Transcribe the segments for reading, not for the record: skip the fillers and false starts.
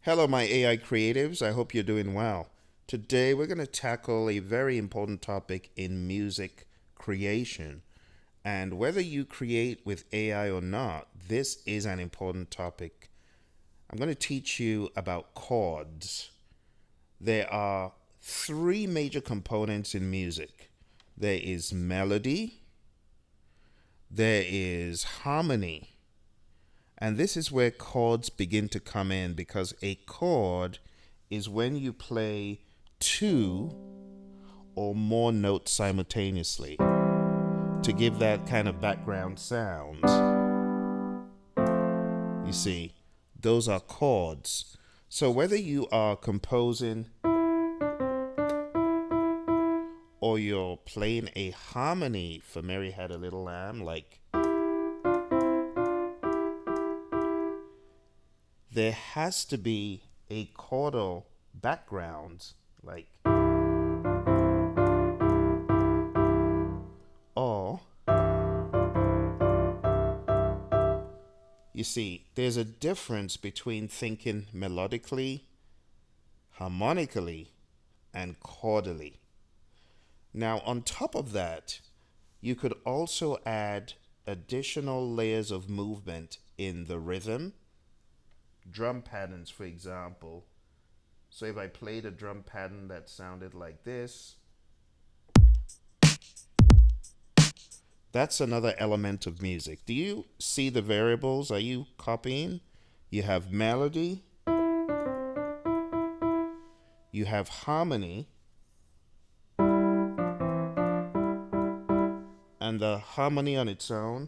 Hello, my AI creatives. I hope you're doing well. Today, we're going to tackle a very important topic in music creation. And whether you create with AI or not, this is an important topic. I'm going to teach you about chords. There are three major components in music there is melody, there is harmony, and this is where chords begin to come in because a chord is when you play two or more notes simultaneously to give that kind of background sound. You see, those are chords. So whether you are composing or you're playing a harmony for Mary Had a Little Lamb, like there has to be a chordal background, like, or you see, there's a difference between thinking melodically, harmonically, and chordally. Now, on top of that, you could also add additional layers of movement in the rhythm, drum patterns, for example. So if I played a drum pattern that sounded like this, that's another element of music. Do you see the variables? Are you copying? You have melody, you have harmony, and the harmony on its own,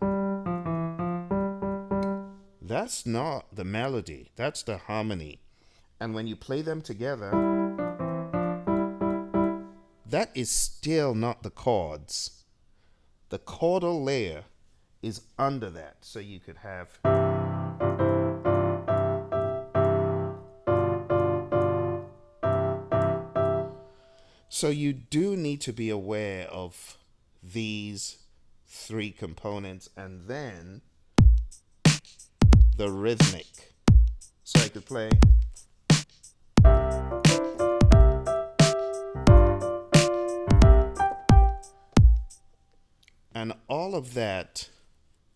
that's not the melody, that's the harmony. And when you play them together, that is still not the chords. The chordal layer is under that. So you could have. So you do need to be aware of these three components and then the rhythmic. So I could play. And all of that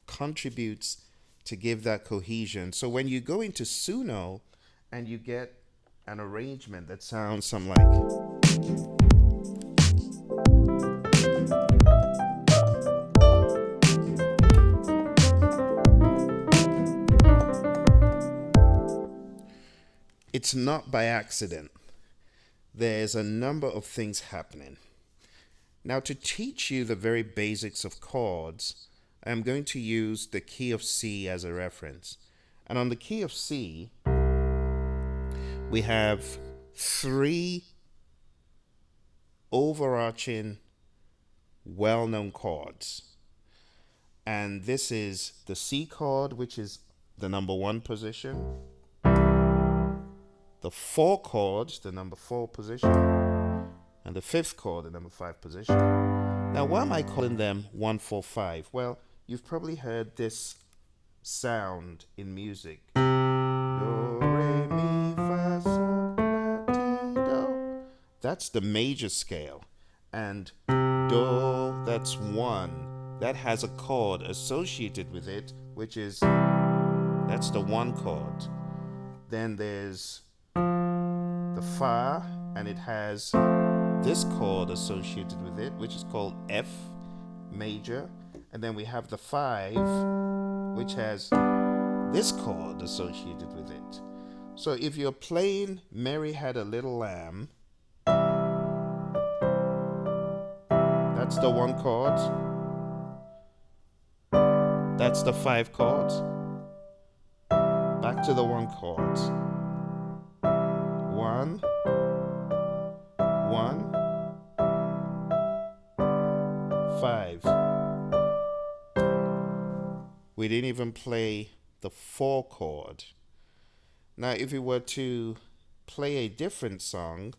contributes to give that cohesion. So when you go into Suno and you get an arrangement that sounds something like. It's not by accident. There's a number of things happening. Now, to teach you the very basics of chords, I'm going to use the key of C as a reference. And on the key of C, we have three overarching well-known chords. And this is the C chord, which is the number 1 position, the 4 chord, the number 4 position, and the 5th chord, the number 5 position. Now, why am I calling them 1, 4, 5? Well, you've probably heard this sound in music. Do, re, mi, fa, sol, la, ti, do. That's the major scale. And do, that's 1. That has a chord associated with it, which is, that's the 1 chord. Then there's the fa, and it has this chord associated with it, which is called F major. And then we have the 5, which has this chord associated with it. So if you're playing Mary Had a Little Lamb, that's the 1 chord, that's the 5 chord, back to the 1 chord. 1, 1, 5. We didn't even play the 4 chord. Now, if we were to play a different song,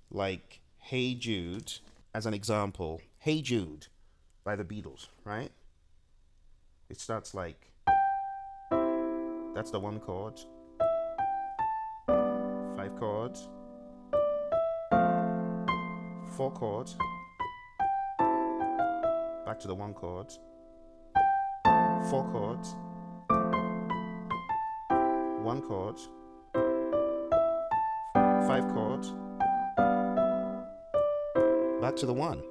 like Hey Jude, as an example, Hey Jude by the Beatles, right? It starts like, that's the 1 chord. chords, 4 chords, back to the 1 chord, 4 chords, 1 chord, 5 chords, back to the 1.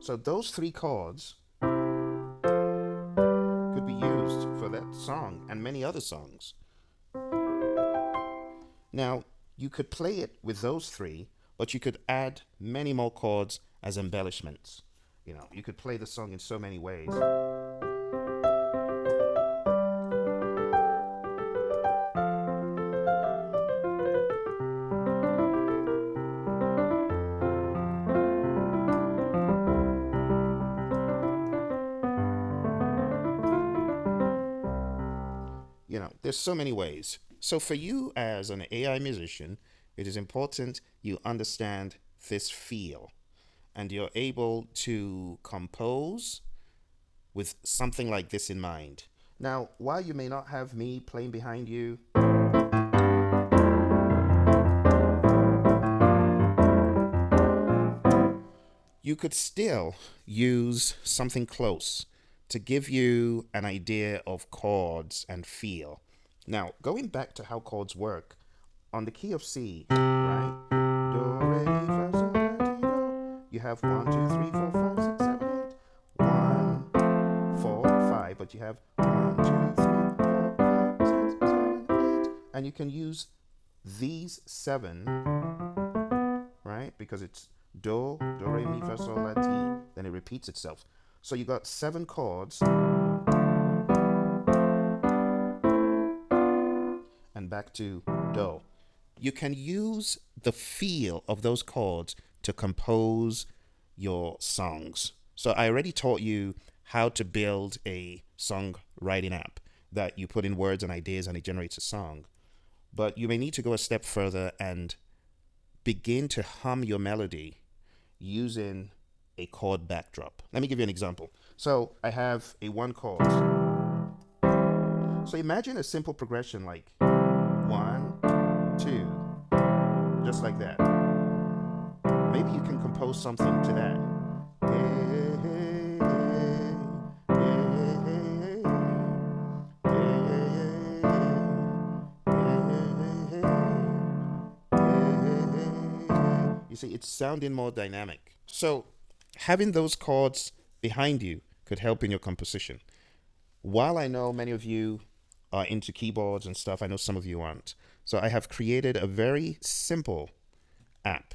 So those 3 chords could be used for that song and many other songs. Now, you could play it with those 3, but you could add many more chords as embellishments. You know, you could play the song in so many ways. You know, there's so many ways. So for you as an AI musician, it is important you understand this feel and you're able to compose with something like this in mind. Now, while you may not have me playing behind you, you could still use something close to give you an idea of chords and feel. Now, going back to how chords work, on the key of C, right? Do, re, mi, fa, sol, la, ti, do. You have 1, 2, 3, 4, 5, 6, 7, 8. 1, 4, 5, but you have 1, 2, 3, 4, 5, 6, 7, 8. And you can use these 7, right? Because it's do, re, mi, fa, sol, la, ti. Then it repeats itself. So you got 7 chords and back to do. You can use the feel of those chords to compose your songs. So I already taught you how to build a songwriting app that you put in words and ideas and it generates a song. But you may need to go a step further and begin to hum your melody using a chord backdrop. Let me give you an example. So I have a 1 chord. So imagine a simple progression like 1, 2, just like that. Maybe you can compose something to that. You see, it's sounding more dynamic. So having those chords behind you could help in your composition. While I know many of you are into keyboards and stuff, I know some of you aren't. So I have created a very simple app,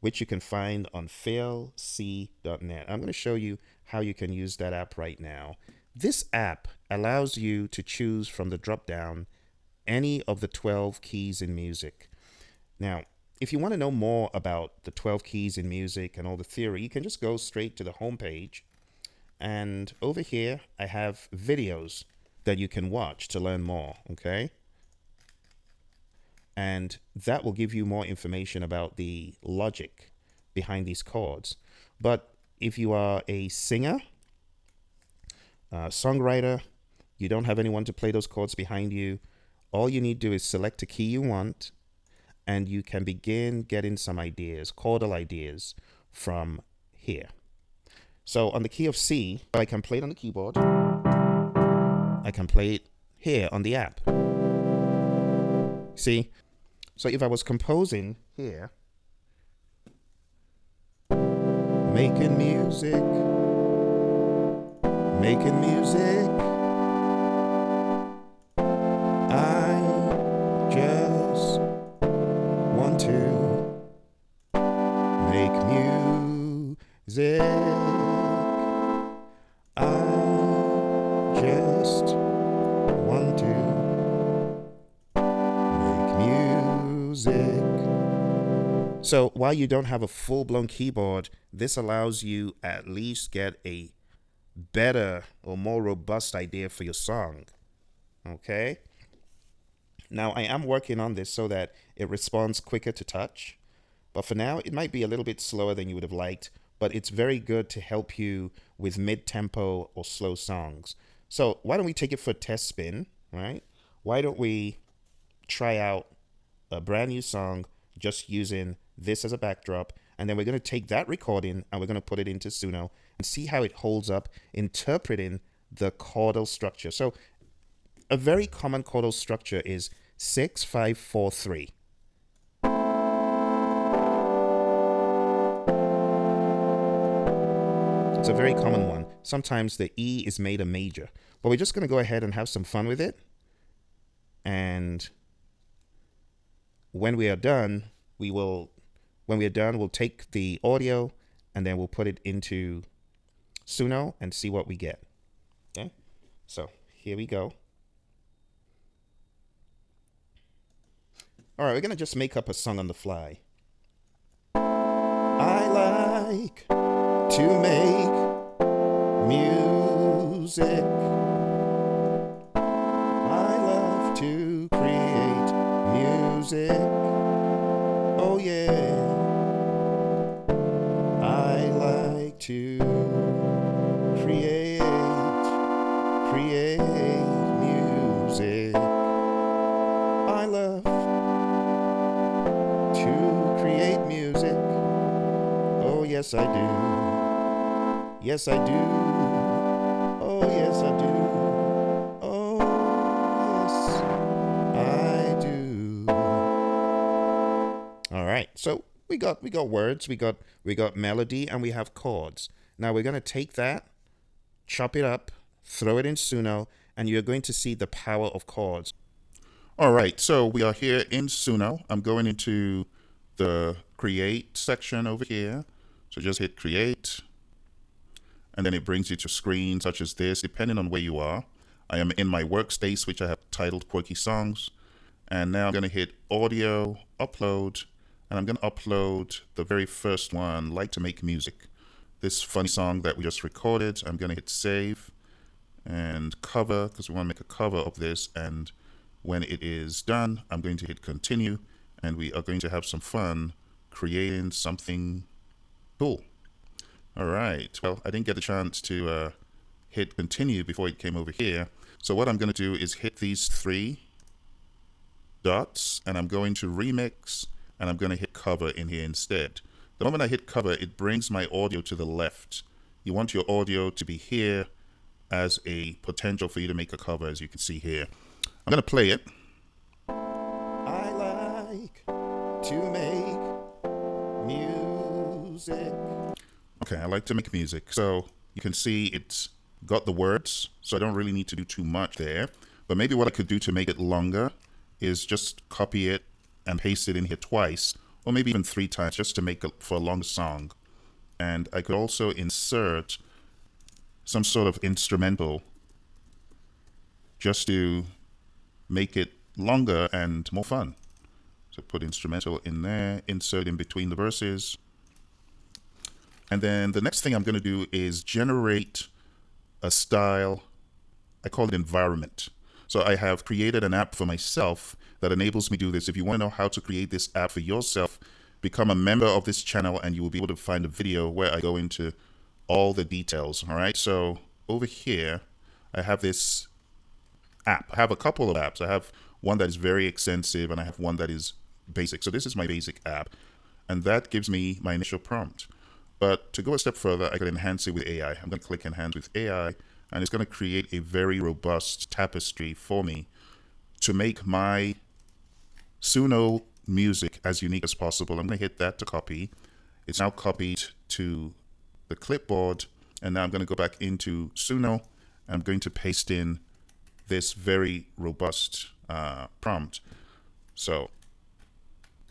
which you can find on failc.net. I'm going to show you how you can use that app right now. This app allows you to choose from the drop-down any of the 12 keys in music. Now, if you want to know more about the 12 keys in music and all the theory, you can just go straight to the home page. And over here, I have videos that you can watch to learn more, okay? And that will give you more information about the logic behind these chords. But if you are a singer, songwriter, you don't have anyone to play those chords behind you, all you need to do is select a key you want, and you can begin getting some ideas, chordal ideas from here. So on the key of C, I can play it on the keyboard. I can play it here on the app. See? So if I was composing here, making music, I just want to make music. I just want to make music. So while you don't have a full-blown keyboard, this allows you at least get a better or more robust idea for your song. Okay? Now, I am working on this so that it responds quicker to touch. But for now, it might be a little bit slower than you would have liked, but it's very good to help you with mid-tempo or slow songs. So why don't we take it for a test spin, right? Why don't we try out a brand new song just using this as a backdrop. And then we're going to take that recording and we're going to put it into Suno and see how it holds up interpreting the chordal structure. So a very common chordal structure is 6-5-4-3. It's a very common one. Sometimes the E is made a major, but we're just going to go ahead and have some fun with it. And when we are done, we'll take the audio and then we'll put it into Suno and see what we get. Okay, so here we go. All right, we're gonna just make up a song on the fly. I like to make music. I love to create music. Oh yeah. I like to create music. I love to create music. Oh yes I do. Yes I do. Oh yes I do. Oh yes I do. All right. So we got words, we got melody, and we have chords. Now we're going to take that, chop it up, throw it in Suno, and you're going to see the power of chords. All right, so we are here in Suno. I'm going into the create section over here. So just hit create, and then it brings you to screens such as this, depending on where you are. I am in my workspace, which I have titled Quirky Songs. And now I'm going to hit audio, upload, and I'm going to upload the very first one, Like to Make Music. This funny song that we just recorded. I'm going to hit save and cover, because we want to make a cover of this. And when it is done, I'm going to hit continue, and we are going to have some fun creating something cool. All right. Well, I didn't get a chance to hit continue before it came over here. So what I'm going to do is hit these three dots, and I'm going to remix, and I'm going to hit cover in here instead. The moment I hit cover, it brings my audio to the left. You want your audio to be here as a potential for you to make a cover, as you can see here. I'm going to play it. I like to make music. Okay, I like to make music. So you can see it's got the words, so I don't really need to do too much there. But maybe what I could do to make it longer is just copy it and paste it in here twice, or maybe even 3 times, just to make it for a longer song. And I could also insert some sort of instrumental just to make it longer and more fun. So put instrumental in there, insert in between the verses. And then the next thing I'm going to do is generate a style. I call it environment. So I have created an app for myself that enables me to do this. If you want to know how to create this app for yourself, become a member of this channel and you will be able to find a video where I go into all the details. All right. So over here, I have this app. I have a couple of apps. I have one that is very extensive and I have one that is basic. So this is my basic app, and that gives me my initial prompt. But to go a step further, I can enhance it with AI. I'm going to click Enhance with AI, and it's going to create a very robust tapestry for me to make my Suno music as unique as possible. I'm going to hit that to copy. It's now copied to the clipboard, and now I'm going to go back into Suno. I'm going to paste in this very robust prompt. So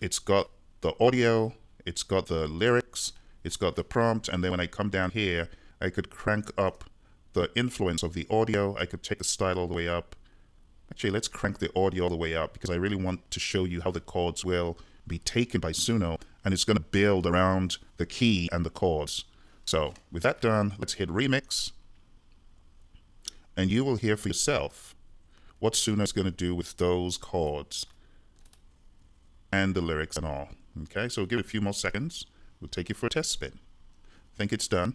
it's got the audio, it's got the lyrics, it's got the prompt, and then when I come down here, I could crank up the influence of the audio. I could take the style all the way up. Actually, let's crank the audio all the way up because I really want to show you how the chords will be taken by Suno, and it's going to build around the key and the chords. So with that done, let's hit remix, and you will hear for yourself what Suno is going to do with those chords and the lyrics and all. Okay, so give it a few more seconds. We'll take you for a test spin. I think it's done.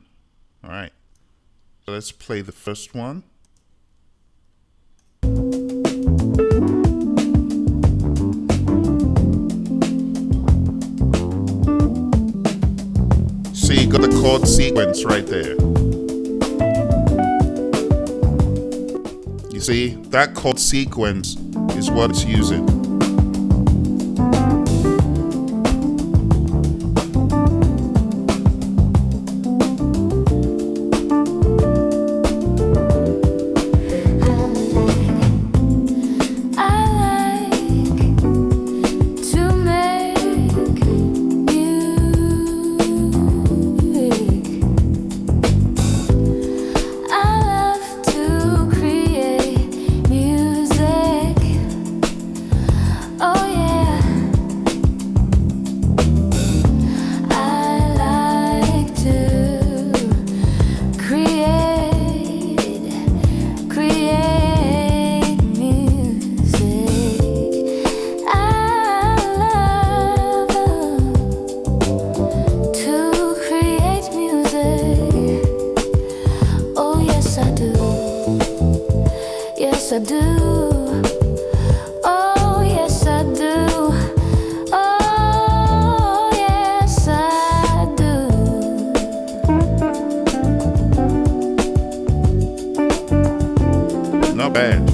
All right. So let's play the first one. you got the chord sequence right there. You see, that chord sequence is what it's using. I do. Oh, yes, I do. Oh, yes, I do. Not bad.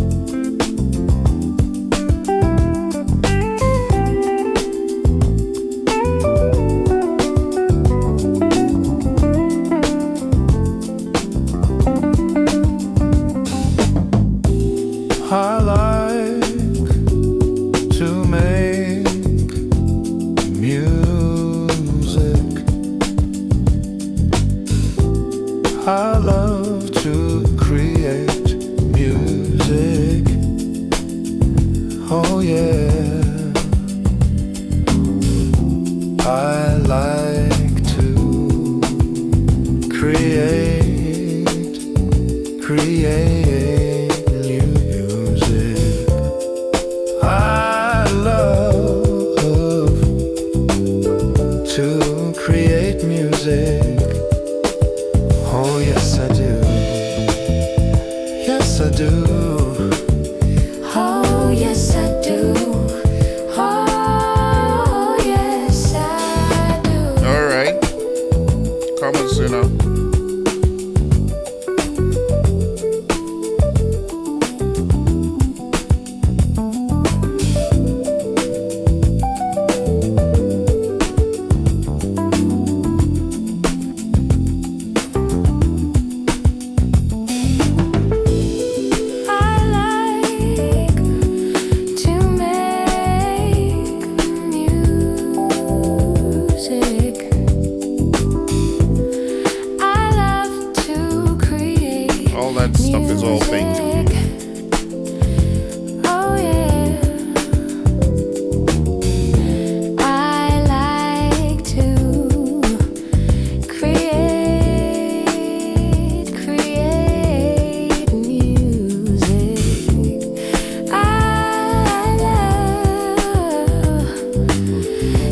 I like to make music. I love to create music. Oh yeah. I like to create music. I love to create music. Oh yes I do. Yes I do. Oh, yes, I do. Oh, yes, I do. All right. Come on, Suno. All that stuff is all baked. Oh yeah. I like to create music. I love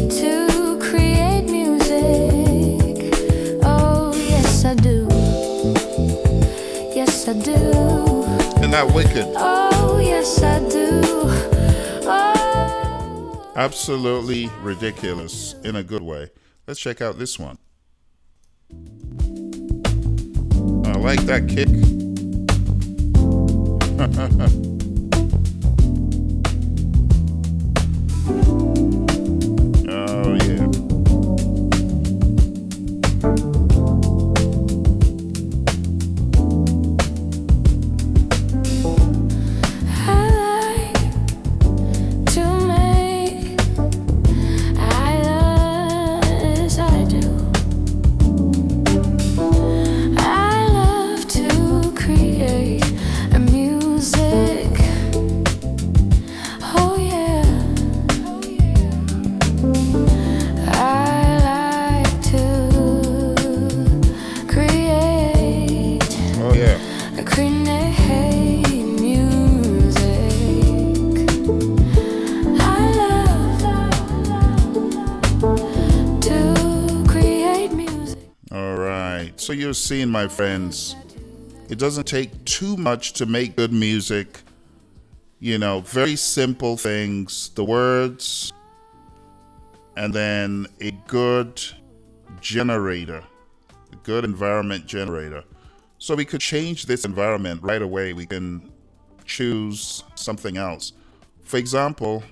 to create music. Oh yes I do. Yes, I do. Isn't that wicked? Oh, yes, I do. Oh. Absolutely ridiculous in a good way. Let's check out this one. I like that kick. Oh, yeah. So you're seeing, my friends, it doesn't take too much to make good music. You know, very simple things, the words, and then a good generator good environment generator. So we could change this environment right away. We can choose something else. For example,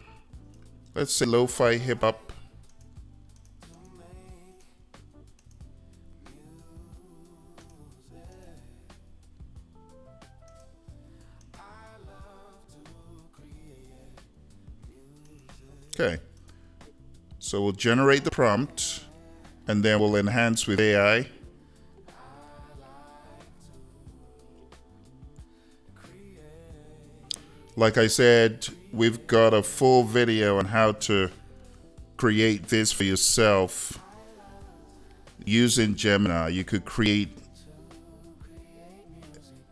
let's say lo-fi hip hop. Okay, so we'll generate the prompt and then we'll enhance with AI. Like I said, we've got a full video on how to create this for yourself using Gemini. You could create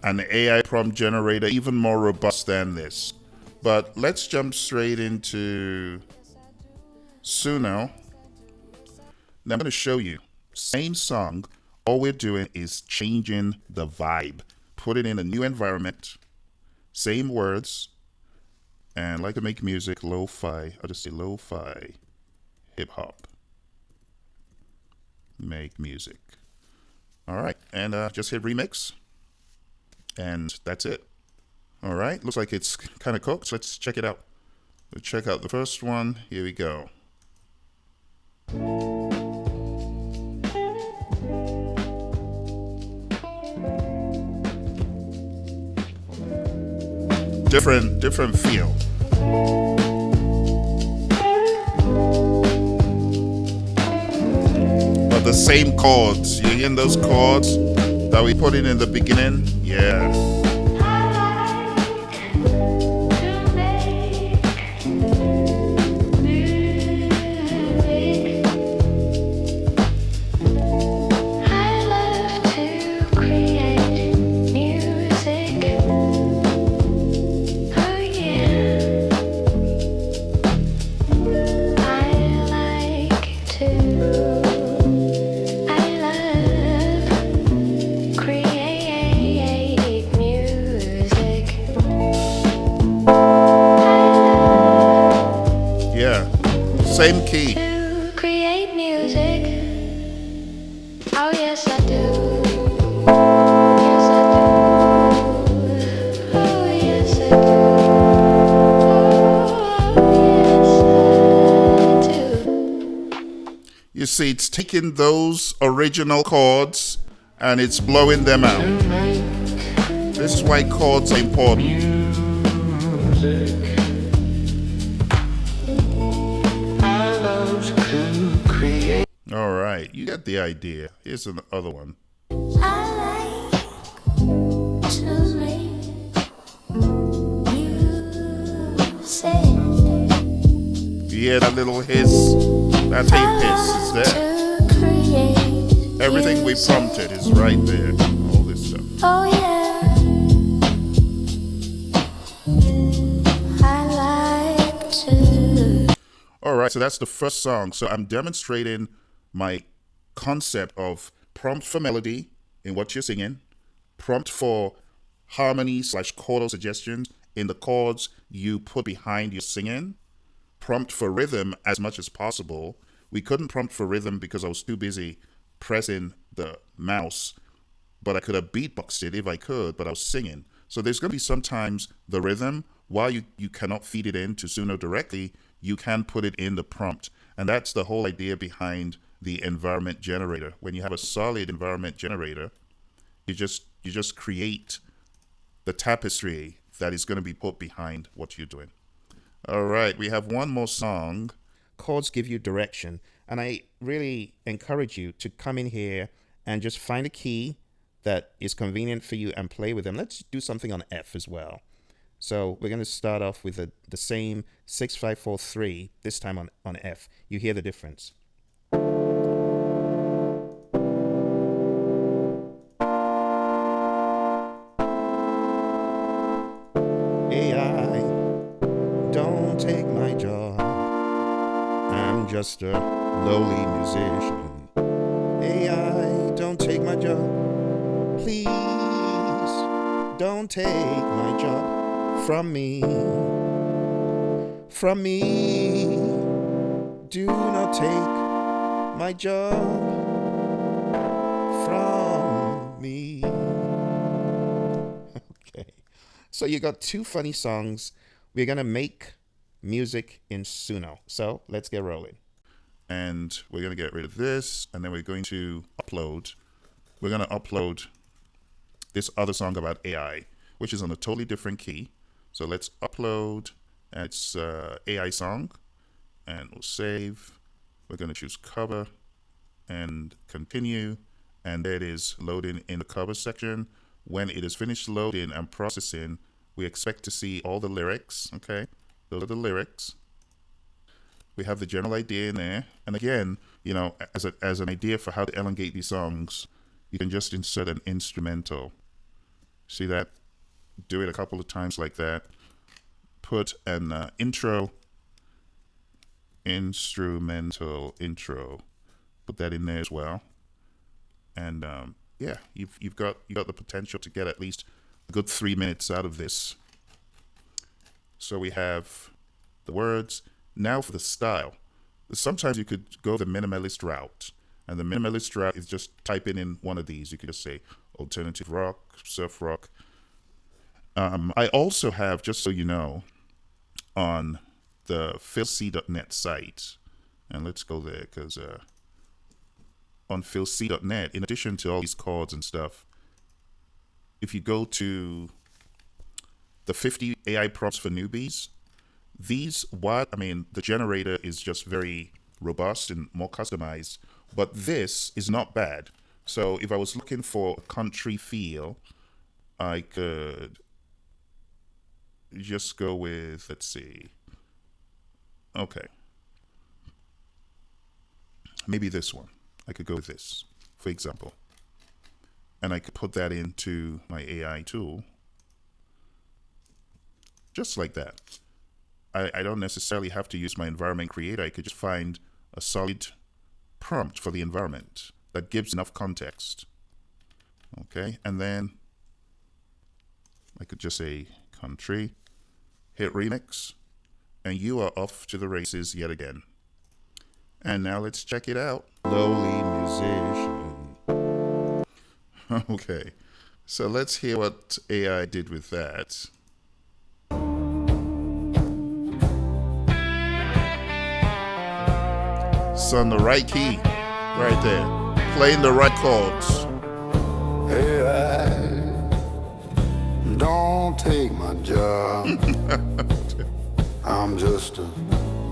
an AI prompt generator even more robust than this. But let's jump straight into Suno. Now I'm going to show you. Same song. All we're doing is changing the vibe. Put it in a new environment. Same words. And I like to make music lo-fi. I'll just say lo-fi hip hop. Make music. All right. And just hit remix. And that's it. All right. Looks like it's kind of cooked. So let's check it out. Let's check out the first one. Here we go. Different feel. But the same chords. You hear those chords that we put in the beginning? Yeah. Same key. To create music. Oh yes I do. Yes I do. Oh yes I do. Oh yes I do. You see, it's taking those original chords and it's blowing them out. This is why chords are important. All right, you got the idea. Here's another one. I like to make music. You hear that little hiss? That tape hiss is there. Everything we prompted is right there. All this stuff. Oh yeah. I like to. All right, so that's the first song. So I'm demonstrating my concept of prompt for melody in what you're singing, prompt for harmony/chordal suggestions in the chords you put behind your singing, prompt for rhythm as much as possible. We couldn't prompt for rhythm because I was too busy pressing the mouse, but I could have beatboxed it if I could, but I was singing. So there's going to be sometimes the rhythm, while you cannot feed it into Suno directly, you can put it in the prompt. And that's the whole idea behind the environment generator. When you have a solid environment generator, you just create the tapestry that is going to be put behind what you're doing. All right, we have one more song. Chords give you direction, and I really encourage you to come in here and just find a key that is convenient for you and play with them. Let's do something on F as well. So we're going to start off with the same 6-5-4-3, this time on F. You hear the difference. AI, don't take my job. I'm just a lowly musician. AI, don't take my job. Please, don't take my job from me. From me. Do not take my job from me. Okay. So you got two funny songs. We're going to make music in Suno. So let's get rolling. And we're going to get rid of this. And then we're going to upload. We're going to upload this other song about AI, which is on a totally different key. So let's upload. And it's AI song. And we'll save. We're going to choose cover and continue. And there it is loading in the cover section. When it is finished loading and processing, we expect to see all the lyrics. Okay, those are the lyrics. We have the general idea in there. And again, you know, as an idea for how to elongate these songs, you can just insert an instrumental. See that? Do it a couple of times like that. Put an instrumental intro. Put that in there as well. And yeah, you've got the potential to get at least a good 3 minutes out of this. So we have the words. Now for the style. Sometimes you could go the minimalist route. And the minimalist route is just typing in one of these. You could just say alternative rock, surf rock. I also have, just so you know, on the philc.net site, and let's go there because on philc.net, in addition to all these chords and stuff, if you go to the 50 AI prompts for newbies, the generator is just very robust and more customized, but this is not bad. So if I was looking for a country feel, I could just go with, let's see, okay, maybe this one. I could go with this, for example, and I could put that into my AI tool, just like that. I don't necessarily have to use my environment creator. I could just find a solid prompt for the environment that gives enough context. Okay, and then I could just say country, hit remix, and you are off to the races yet again. And now let's check it out. Lowly musician. Okay, so let's hear what AI did with that. It's on the right key, right there. Playing the right chords. AI, don't take my job. I'm just a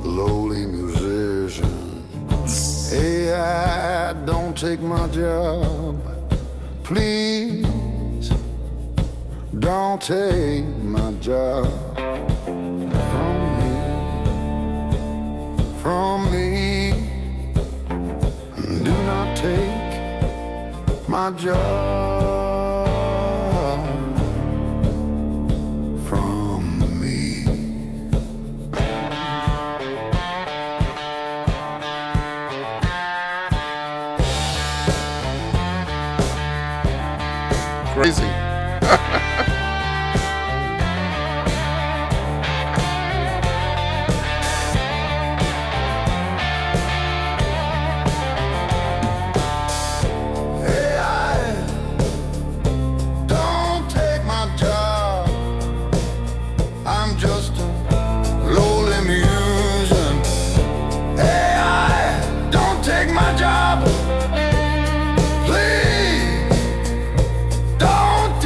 lowly musician. AI, don't take my job. Please, don't take my job from me. Do not take my job from me. Crazy. Please don't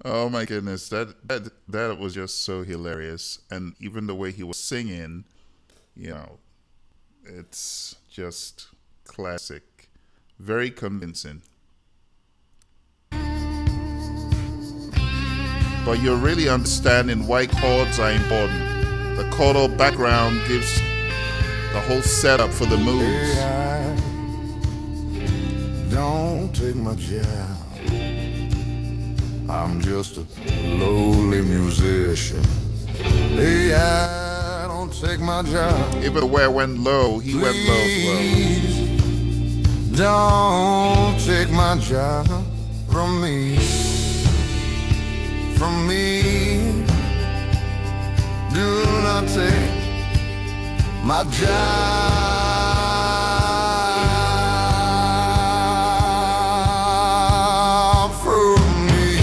Oh my goodness, that was just so hilarious, and even the way he was singing, you know, it's just classic, very convincing. But you're really understanding why chords are important. The chordal background gives the whole setup for the moves. Hey, I don't take my job. I'm just a lowly musician. Hey, I don't take my job. Even where it went low, he went low as well. Please don't take my job from me. From me. Do not take my job from me.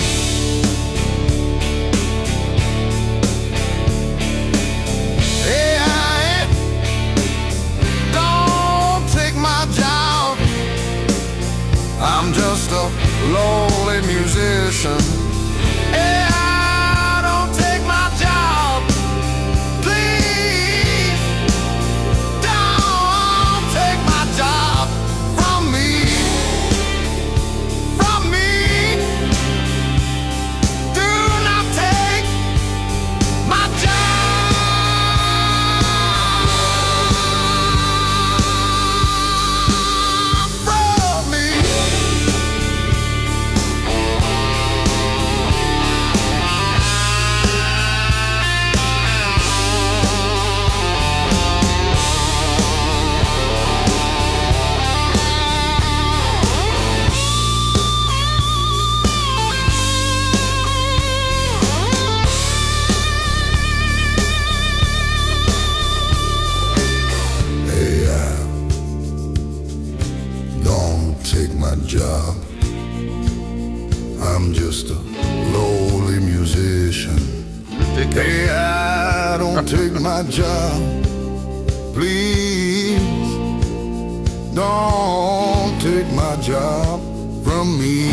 Hey, don't take my job. I'm just a lowly musician. Hey, don't take my job. Please don't take my job from me. From me. Do not take my job from me. Hey, don't take my job. I'm just a lowly musician. Ridiculous. Hey, I don't take my job. Please don't take my job from me.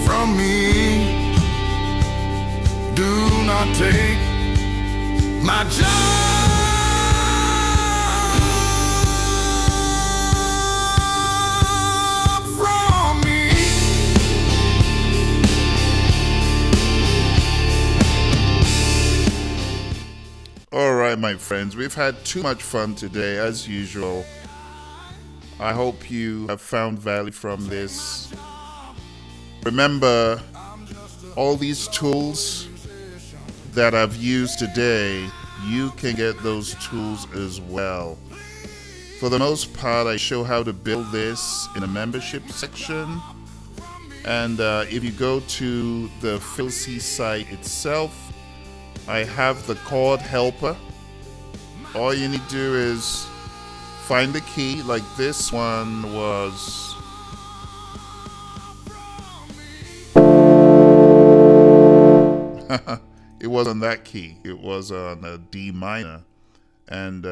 From me. Do not take my job from me. All right, my friends, we've had too much fun today, as usual. I hope you have found value from this. Remember, all these tools that I've used today, you can get those tools as well. For the most part, I show how to build this in a membership section. And if you go to the Philsy site itself, I have the Chord Helper. All you need to do is find the key, like this one was. It wasn't that key, it was on a D minor. And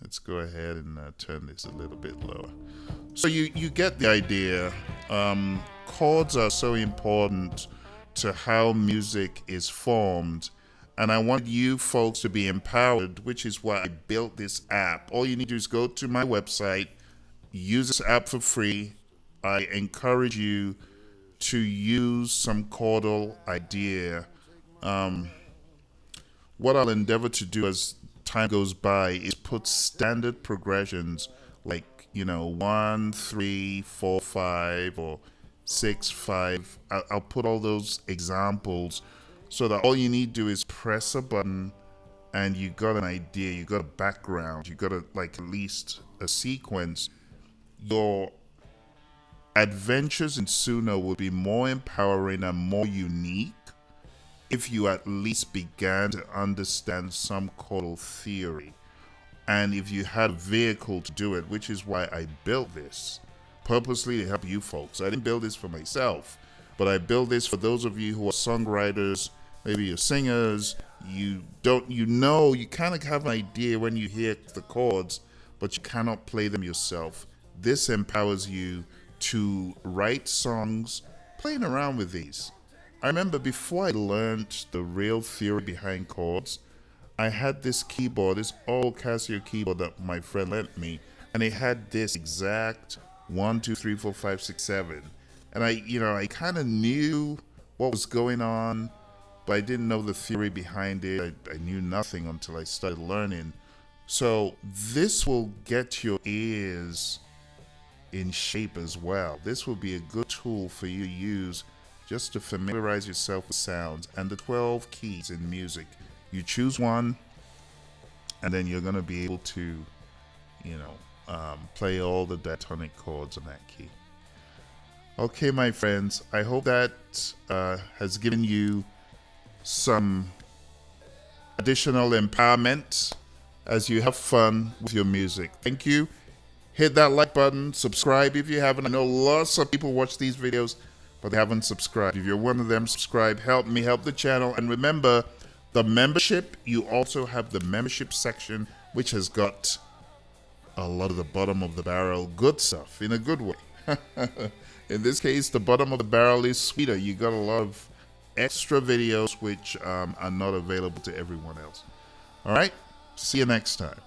let's go ahead and turn this a little bit lower. So you get the idea. Chords are so important to how music is formed, and I want you folks to be empowered, which is why I built this app. All you need to do is go to my website, use this app for free. I encourage you to use some chordal idea. What I'll endeavor to do as time goes by is put standard progressions like 1 3 4 5 or 6 5. I'll put all those examples so that all you need to do is press a button and you got an idea, you got a background, you got at least a sequence. Your adventures in Suno will be more empowering and more unique if you at least began to understand some chordal theory, and if you had a vehicle to do it, which is why I built this purposely to help you folks. I didn't build this for myself, but I built this for those of you who are songwriters, maybe you're singers, you kind of have an idea when you hear the chords, but you cannot play them yourself. This empowers you to write songs, playing around with these. I remember before I learned the real theory behind chords, I had this keyboard, this old Casio keyboard that my friend lent me, and it had this exact 1, 2, 3, 4, 5, 6, 7. And I kind of knew what was going on, but I didn't know the theory behind it. I knew nothing until I started learning. So this will get your ears in shape as well. This will be a good tool for you to use just to familiarize yourself with sounds and the 12 keys in music. You choose one, and then you're going to be able to, play all the diatonic chords on that key. Okay, my friends, I hope that has given you some additional empowerment as you have fun with your music. Thank you. Hit that like button, subscribe if you haven't. I know lots of people watch these videos, but they haven't subscribed. If you're one of them, subscribe. Help me help the channel. And remember, the membership, you also have the membership section, which has got a lot of the bottom of the barrel good stuff in a good way. In this case, the bottom of the barrel is sweeter. You got a lot of extra videos which are not available to everyone else. All right, see you next time.